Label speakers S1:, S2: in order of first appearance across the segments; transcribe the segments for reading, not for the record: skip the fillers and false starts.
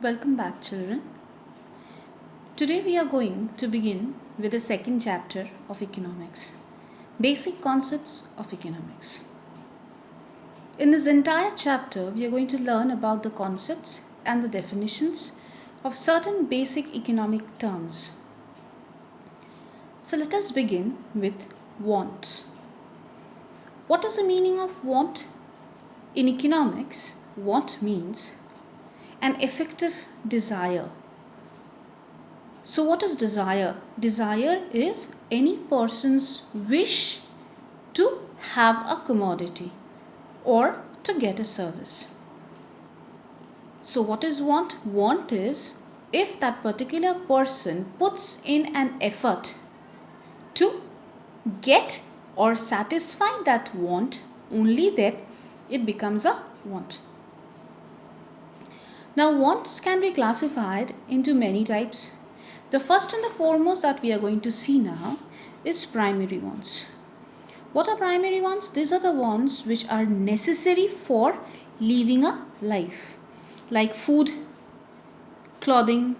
S1: Welcome back, children. Today we are going to begin with the second chapter of economics, basic concepts of economics. In this entire chapter, we are going to learn about the concepts and the definitions of certain basic economic terms. So let us begin with wants. What is the meaning of want? In economics, want means an effective desire. So, what is desire? Desire is any person's wish to have a commodity or to get a service. So, what is want? Want is if that particular person puts in an effort to get or satisfy that want, only then it becomes a want. Now, wants can be classified into many types. The first and the foremost that we are going to see now is primary wants. What are primary wants? These are the wants which are necessary for living a life, like food, clothing,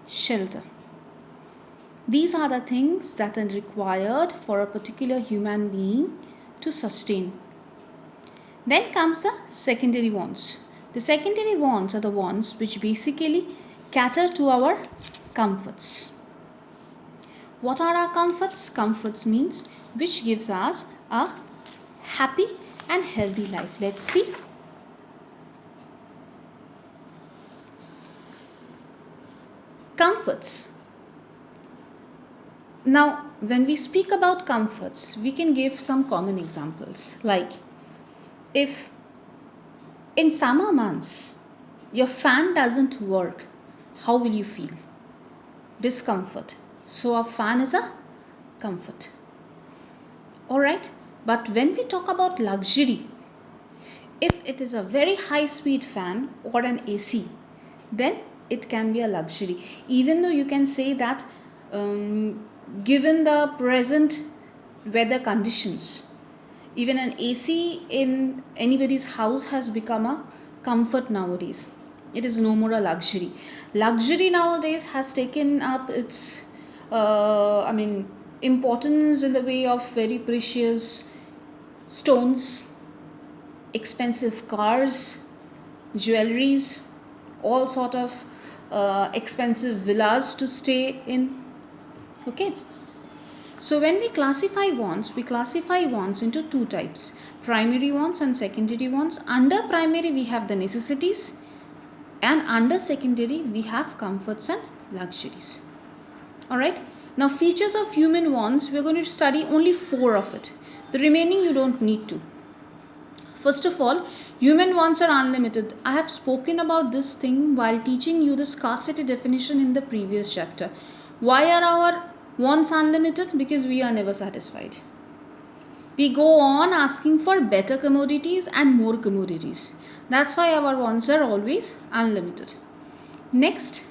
S1: shelter. These are the things that are required for a particular human being to sustain. Then comes the secondary wants. The secondary wants are the wants which basically cater to our comforts. What are our comforts? Comforts means which gives us a happy and healthy life. Let's see. Comforts. Now, when we speak about comforts, we can give some common examples. Like, if in summer months your fan doesn't work, how will you feel? Discomfort. So a fan is a comfort. Alright, but when we talk about luxury, if it is a very high speed fan or an AC, then it can be a luxury. Even though you can say that given the present weather conditions, even an AC in anybody's house has become a comfort nowadays. It is no more a luxury. Luxury nowadays has taken up its importance in the way of very precious stones, expensive cars, jewelries, all sort of expensive villas to stay in. Okay. So when we classify wants into two types, primary wants and secondary wants. Under primary we have the necessities, and under secondary we have comforts and luxuries. Alright, now features of human wants, we are going to study only 4 of it. The remaining you don't need to. First of all, human wants are unlimited. I have spoken about this thing while teaching you the scarcity definition in the previous chapter. Why are our wants unlimited? Because we are never satisfied. We go on asking for better commodities and more commodities. That's why our wants are always unlimited. Next,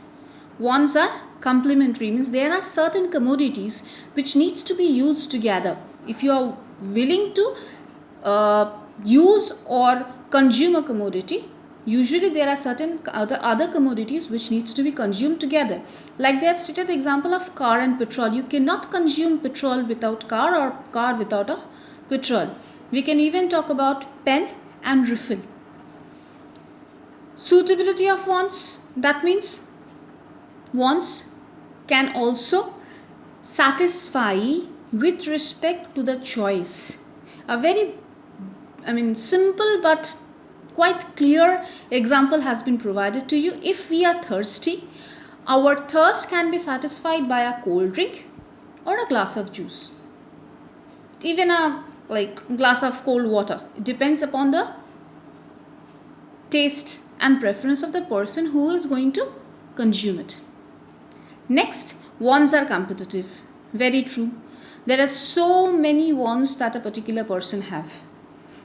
S1: wants are complementary, means there are certain commodities which needs to be used together. If you are willing to use or consume a commodity, usually there are certain other commodities which needs to be consumed together. Like they have stated the example of car and petrol. You cannot consume petrol without car or car without a petrol. We can even talk about pen and refill. Suitability of wants, that means wants can also satisfy with respect to the choice. A very simple but quite clear example has been provided to you. If we are thirsty, our thirst can be satisfied by a cold drink or a glass of juice, even a glass of cold water. It depends upon the taste and preference of the person who is going to consume it. Next, wants are competitive. Very true. There are so many wants that a particular person have.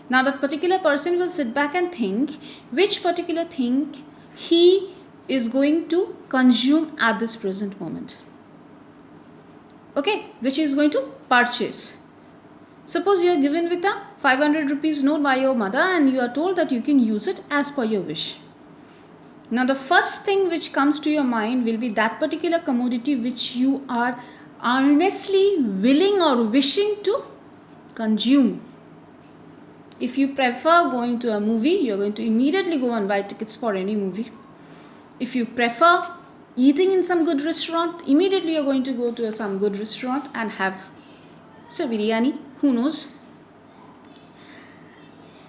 S1: Now that particular person will sit back and think which particular thing he is going to consume at this present moment. Okay, which he is going to purchase. Suppose you are given with a 500 rupees note by your mother and you are told that you can use it as per your wish. Now the first thing which comes to your mind will be that particular commodity which you are earnestly willing or wishing to consume. If you prefer going to a movie, you're going to immediately go and buy tickets for any movie. If you prefer eating in some good restaurant, immediately you're going to go to some good restaurant and have, say, biryani, who knows.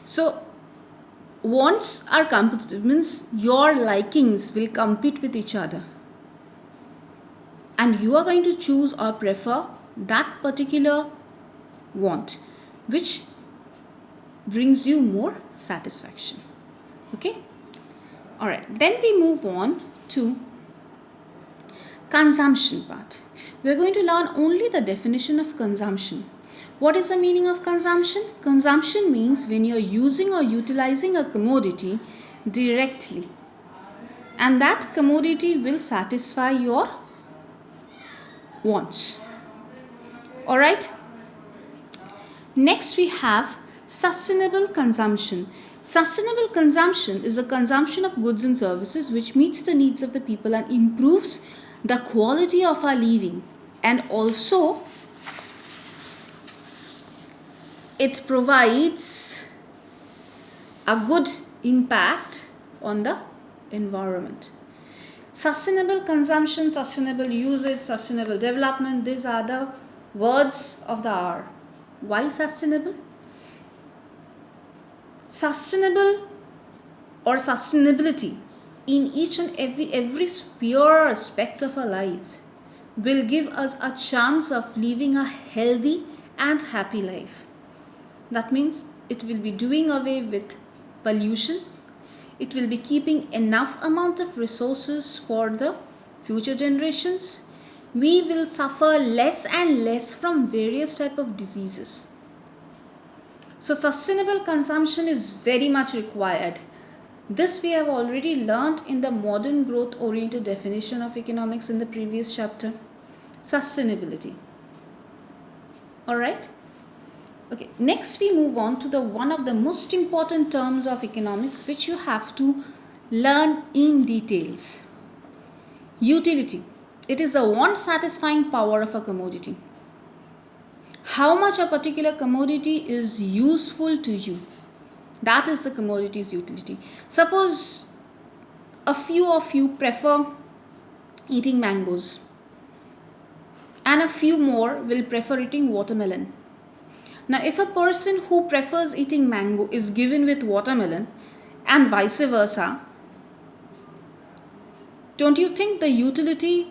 S1: So wants are competitive, means your likings will compete with each other, and you are going to choose or prefer that particular want which brings you more satisfaction. Okay, all right, then we move on to consumption part. We are going to learn only the definition of consumption. What is the meaning of consumption? Consumption means when you are using or utilizing a commodity directly, and that commodity will satisfy your wants. All right. Next we have sustainable consumption. Sustainable consumption is the consumption of goods and services which meets the needs of the people and improves the quality of our living, and also it provides a good impact on the environment. Sustainable consumption, sustainable usage, sustainable development, these are the words of the hour. Why sustainable? Sustainable or sustainability in each and every sphere aspect of our lives will give us a chance of living a healthy and happy life. That means it will be doing away with pollution. It will be keeping enough amount of resources for the future generations. We will suffer less and less from various type of diseases. So sustainable consumption is very much required. This we have already learnt in the modern growth oriented definition of economics in the previous chapter. Sustainability. Alright. Okay, next we move on to the one of the most important terms of economics which you have to learn in details. Utility. It is the want satisfying power of a commodity. How much a particular commodity is useful to you, that is the commodity's utility. Suppose a few of you prefer eating mangoes and a few more will prefer eating watermelon. Now if a person who prefers eating mango is given with watermelon and vice versa, don't you think the utility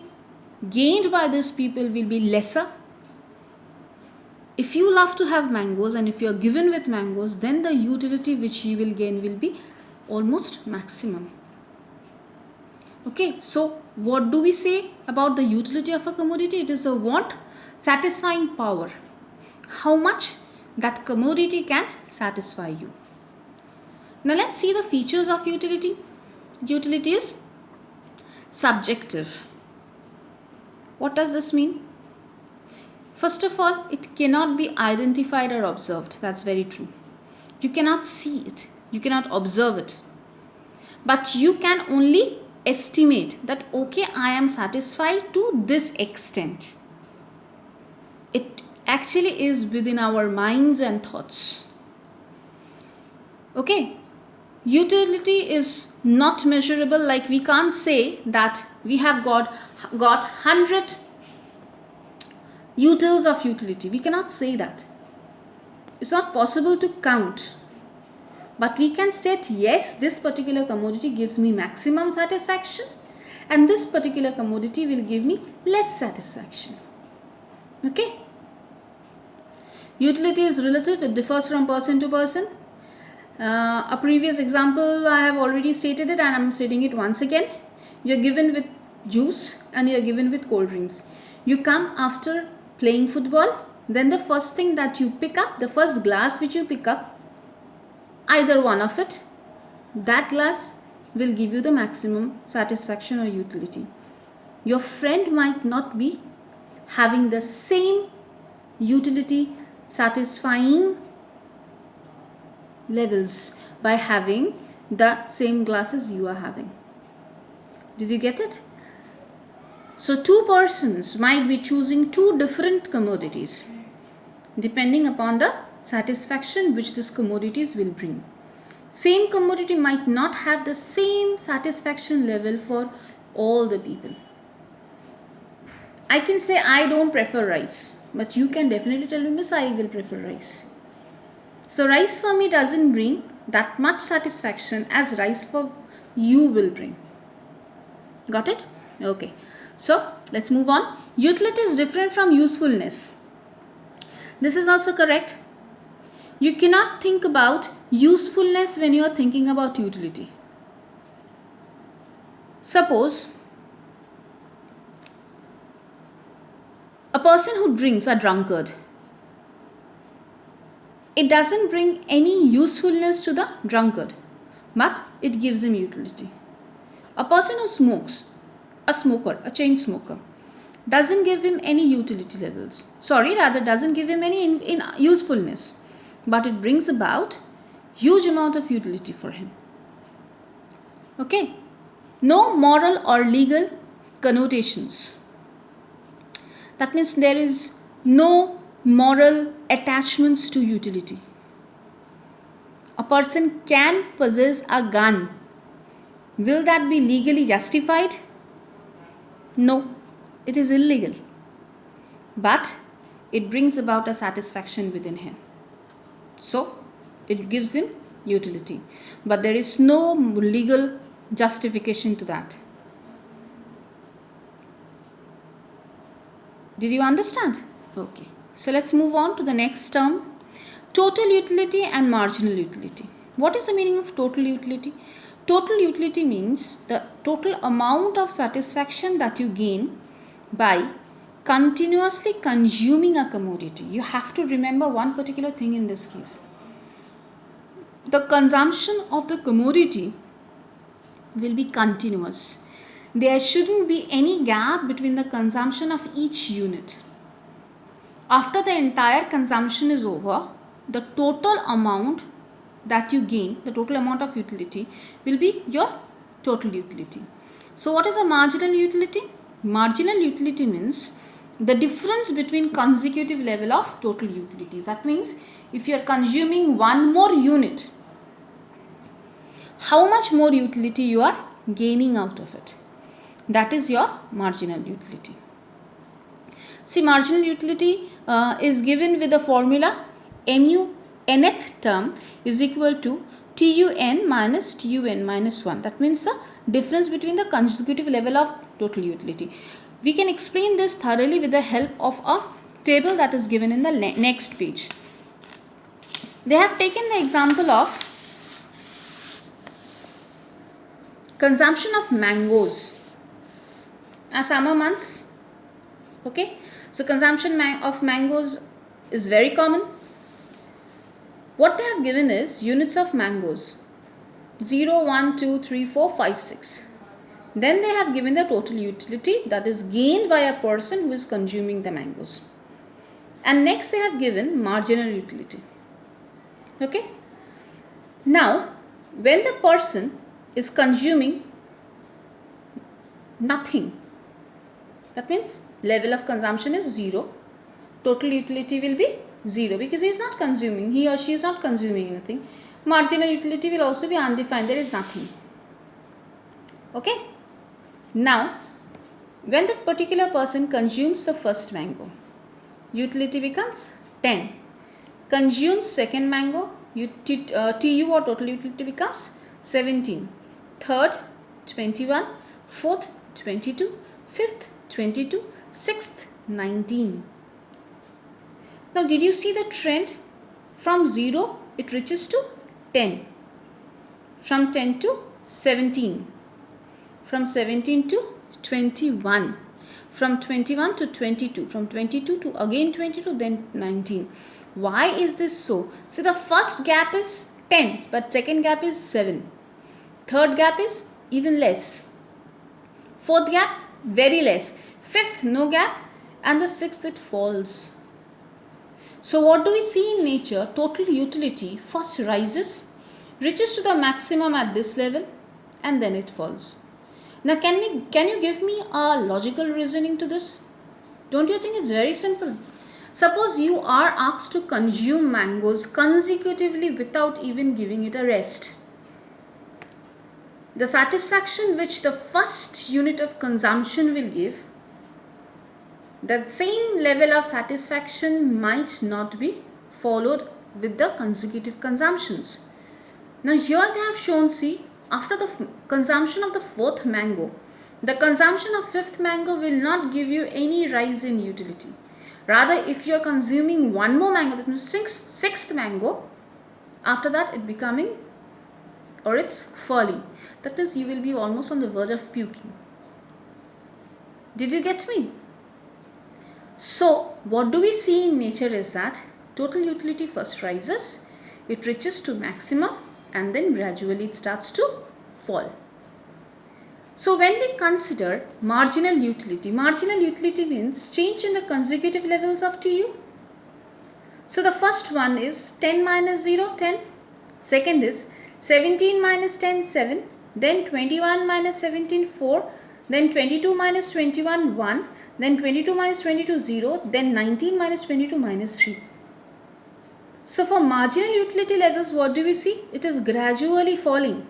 S1: gained by these people will be lesser? If you love to have mangoes and if you are given with mangoes, then the utility which you will gain will be almost maximum. Okay, so what do we say about the utility of a commodity? It is a want satisfying power. How much that commodity can satisfy you. Now let's see the features of utility. Utility is subjective. What does this mean? First of all, it cannot be identified or observed. That's very true. You cannot see it. You cannot observe it. But you can only estimate that, okay, I am satisfied to this extent. It actually is within our minds and thoughts. Okay. Utility is not measurable. Like we can't say that we have got 100 utils of utility. We cannot say that. It's not possible to count. But we can state, yes, this particular commodity gives me maximum satisfaction and this particular commodity will give me less satisfaction. Okay. Utility is relative. It differs from person to person. A previous example I have already stated it and I am stating it once again. You are given with juice and you are given with cold drinks. You come after playing football, then the first thing that you pick up, the first glass which you pick up, either one of it, that glass will give you the maximum satisfaction or utility. Your friend might not be having the same utility satisfying levels by having the same glass as you are having. Did you get it? So two persons might be choosing two different commodities depending upon the satisfaction which these commodities will bring. Same commodity might not have the same satisfaction level for all the people. I can say I don't prefer rice, but you can definitely tell me, Miss, I will prefer rice. So rice for me doesn't bring that much satisfaction as rice for you will bring. Got it? Okay. So let's move on. Utility is different from usefulness. This is also correct. You cannot think about usefulness when you are thinking about utility. Suppose a person who drinks a drunkard. It doesn't bring any usefulness to the drunkard, but it gives him utility. A person who smokes, a smoker, a chain smoker, doesn't give him any utility levels. Doesn't give him any in usefulness, but it brings about huge amount of utility for him. Okay, no moral or legal connotations. That means there is no moral attachments to utility. A person can possess a gun. Will that be legally justified? No, it is illegal. But it brings about a satisfaction within him. So, it gives him utility. But there is no legal justification to that. Did you understand? Okay. So, let's move on to the next term. Total utility and marginal utility. What is the meaning of total utility? Total utility means the total amount of satisfaction that you gain by continuously consuming a commodity. You have to remember one particular thing in this case. The consumption of the commodity will be continuous. There shouldn't be any gap between the consumption of each unit. After the entire consumption is over, the total amount that you gain, the total amount of utility will be your total utility. So what is a marginal utility? Marginal utility means the difference between consecutive level of total utilities. That means if you are consuming one more unit, how much more utility you are gaining out of it. That is your marginal utility. See, marginal utility is given with the formula mu nth term is equal to TUN minus TUN minus 1. That means the difference between the consecutive level of total utility. We can explain this thoroughly with the help of a table that is given in the next page. They have taken the example of consumption of mangoes. Summer months. Okay. So consumption of mangoes is very common. What they have given is units of mangoes 0, 1, 2, 3, 4, 5, 6. Then they have given the total utility that is gained by a person who is consuming the mangoes. And next they have given marginal utility. Okay. Now, when the person is consuming nothing, that means level of consumption is 0. Total utility will be 0 because he is not consuming, he or she is not consuming anything. Marginal utility will also be undefined, there is nothing. Okay. Now, when that particular person consumes the first mango, utility becomes 10. Consumes second mango, TU or total utility becomes 17. Third, 21. Fourth, 22. Fifth, 22. Sixth, 19. Now, did you see the trend? From 0, it reaches to 10. From 10 to 17. From 17 to 21. From 21 to 22. From 22 to again 22, then 19. Why is this so? So, the first gap is 10, but second gap is 7. Third gap is even less. Fourth gap, very less. Fifth, no gap. And the sixth, it falls. So what do we see in nature? Total utility first rises, reaches to the maximum at this level, and then it falls. Now can you give me a logical reasoning to this? Don't you think it's very simple? Suppose you are asked to consume mangoes consecutively without even giving it a rest. The satisfaction which the first unit of consumption will give, that same level of satisfaction might not be followed with the consecutive consumptions. Now here they have shown, see, after the consumption of the fourth mango, the consumption of fifth mango will not give you any rise in utility. Rather, if you are consuming one more mango, that means sixth mango, after that it becoming, or it's falling. That means you will be almost on the verge of puking. Did you get me? So what do we see in nature is that total utility first rises, it reaches to maximum, and then gradually it starts to fall. So when we consider marginal utility means change in the consecutive levels of TU. So the first one is 10 minus 0, 10. Second is 17 minus 10, 7. Then 21 minus 17, 4. Then 22 minus 21, 1. Then 22 minus 22, 0. Then 19 minus 22 minus 3. So for marginal utility levels, what do we see? It is gradually falling.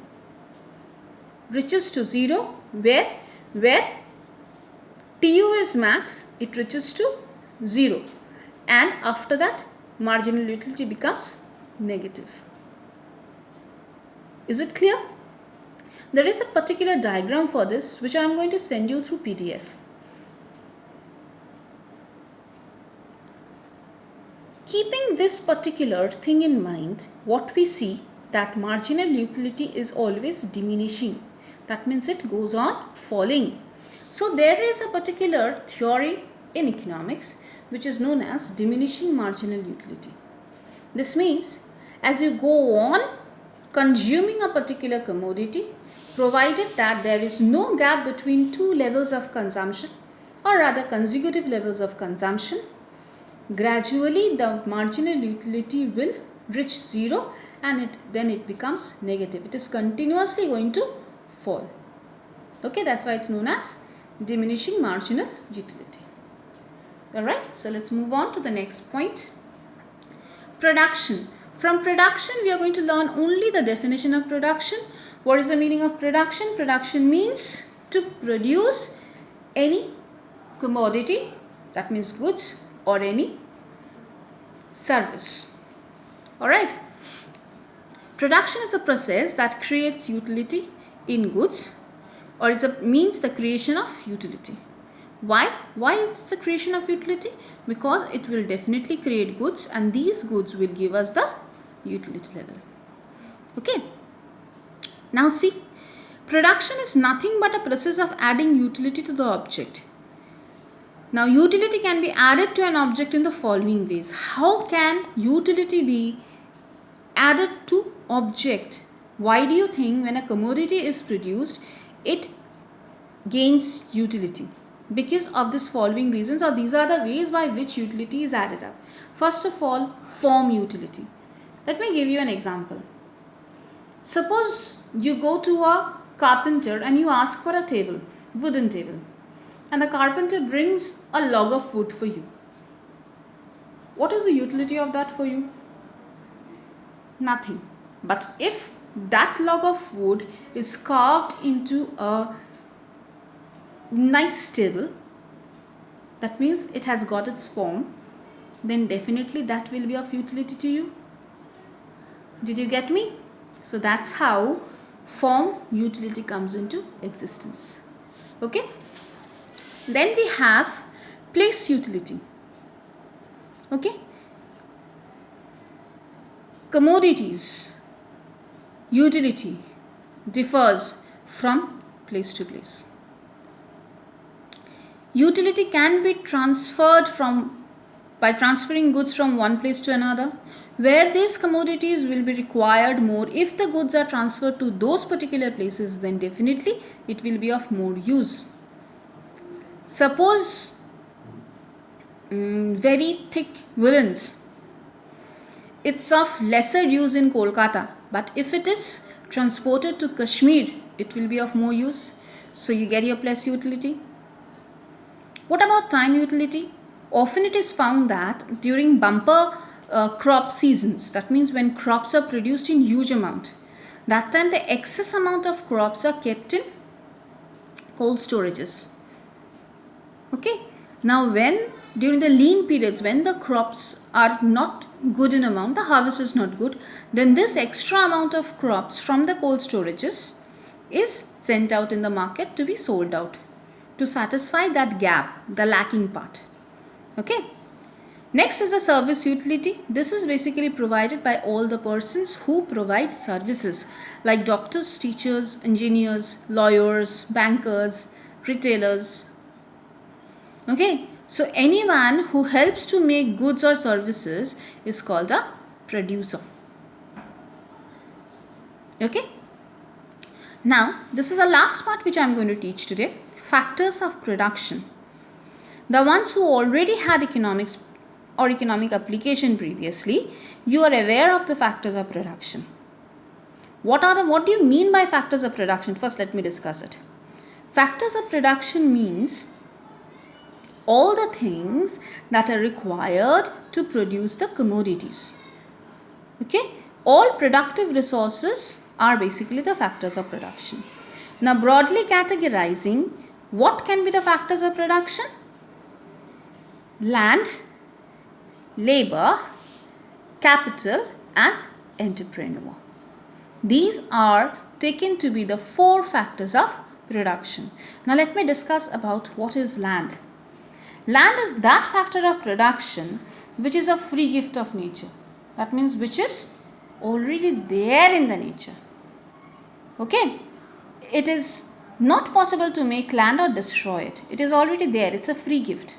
S1: Reaches to 0. Where TU is max, it reaches to 0. And after that, marginal utility becomes negative. Is it clear? There is a particular diagram for this which I am going to send you through PDF. Keeping this particular thing in mind, what we see that marginal utility is always diminishing. That means it goes on falling. So there is a particular theory in economics which is known as diminishing marginal utility. This means as you go on consuming a particular commodity, provided that there is no gap between two levels of consumption, or rather consecutive levels of consumption, gradually the marginal utility will reach 0 and then it becomes negative. It is continuously going to fall. Okay, that's why it's known as diminishing marginal utility. Alright, so let's move on to the next point. Production. From production, we are going to learn only the definition of production. What is the meaning of production? Production means to produce any commodity, that means goods, or any service. Alright. Production is a process that creates utility in goods, or it means the creation of utility. Why? Why is this a creation of utility? Because it will definitely create goods and these goods will give us the utility level. Okay. Now see, production is nothing but a process of adding utility to the object. Now utility can be added to an object in the following ways. How can utility be added to object? Why do you think when a commodity is produced, it gains utility? Because of this following reasons, or these are the ways by which utility is added up. First of all, form utility. Let me give you an example. Suppose you go to a carpenter and you ask for a table, wooden table, and the carpenter brings a log of wood for you. What is the utility of that for you? Nothing. But if that log of wood is carved into a nice table, that means it has got its form, then definitely that will be of utility to you. Did you get me? So that's how form utility comes into existence. Okay. Then we have place utility. Okay. Commodities utility differs from place to place. Utility can be transferred by transferring goods from one place to another, where these commodities will be required more. If the goods are transferred to those particular places, then definitely it will be of more use. Suppose very thick woolens, it's of lesser use in Kolkata, but if it is transported to Kashmir, it will be of more use. So you get your plus utility. What about time utility? Often it is found that during bumper crop seasons, that means when crops are produced in huge amount, that time the excess amount of crops are kept in cold storages. Okay. Now when during the lean periods, when the crops are not good in amount, the harvest is not good, then this extra amount of crops from the cold storages is sent out in the market to be sold out to satisfy that gap, the lacking part. Okay. Next is a service utility. This is basically provided by all the persons who provide services like doctors, teachers, engineers, lawyers, bankers, retailers. Okay, so anyone who helps to make goods or services is called a producer. Okay. Now, this is the last part which I am going to teach today. Factors of production. The ones who already had economics or economic application previously, you are aware of the factors of production. What do you mean by factors of production? First, let me discuss it. Factors of production means all the things that are required to produce the commodities. Okay, all productive resources are basically the factors of production. Now, broadly categorizing, what can be the factors of production? Land, labor, capital, and entrepreneur. These are taken to be the 4 factors of production. Now let me discuss about what is land. Land is that factor of production which is a free gift of nature. That means which is already there in the nature. Okay. It is not possible to make land or destroy it. It is already there. It's a free gift.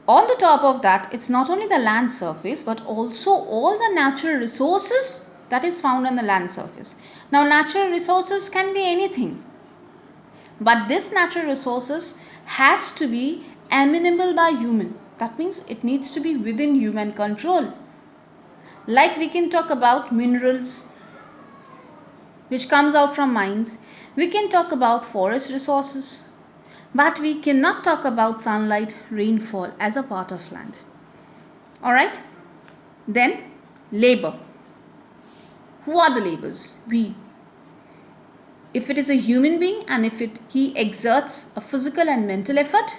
S1: On the top of that, it's not only the land surface but also all the natural resources that is found on the land surface. Now, natural resources can be anything, but this natural resources has to be amenable by human. That means it needs to be within human control. Like we can talk about minerals which comes out from mines. We can talk about forest resources, but we cannot talk about sunlight, rainfall as a part of land. Alright. Then labor. Who are the laborers? We. If it is a human being and if he exerts a physical and mental effort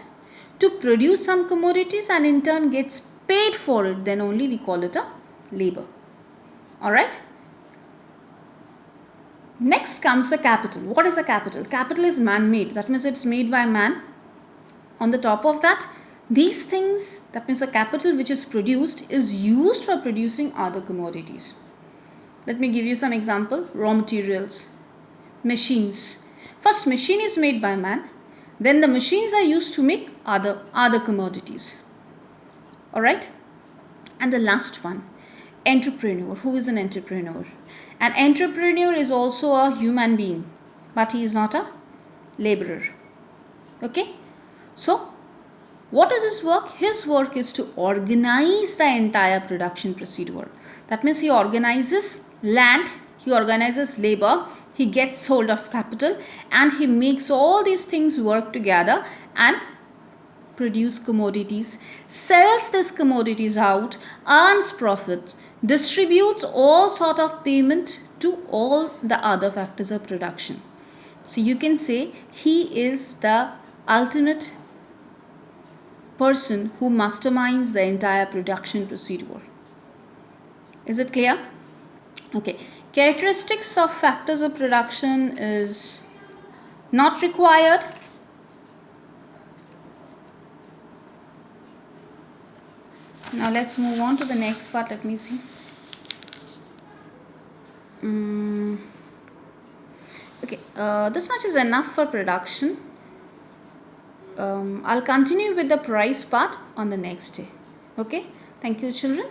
S1: to produce some commodities and in turn gets paid for it, then only we call it a labor. Alright. Next comes the capital. What is a capital? Capital is man-made. That means it's made by man. On the top of that, these things, that means the capital which is produced is used for producing other commodities. Let me give you some example. Raw materials, machines. First, machine is made by man. Then the machines are used to make other commodities. Alright. And the last one, entrepreneur. Who is an entrepreneur? An entrepreneur is also a human being, but he is not a laborer. Okay. So, what is his work? His work is to organize the entire production procedure. That means he organizes land, he organizes labor, he gets hold of capital, and he makes all these things work together and produce commodities, sells these commodities out, earns profits, distributes all sort of payment to all the other factors of production. So you can say he is the ultimate person who masterminds the entire production procedure. Is it clear? Okay. Characteristics of factors of production is not required. Now let's move on to the next part. Let me see. Okay, this much is enough for production. I'll continue with the price part on the next day. Okay, thank you children.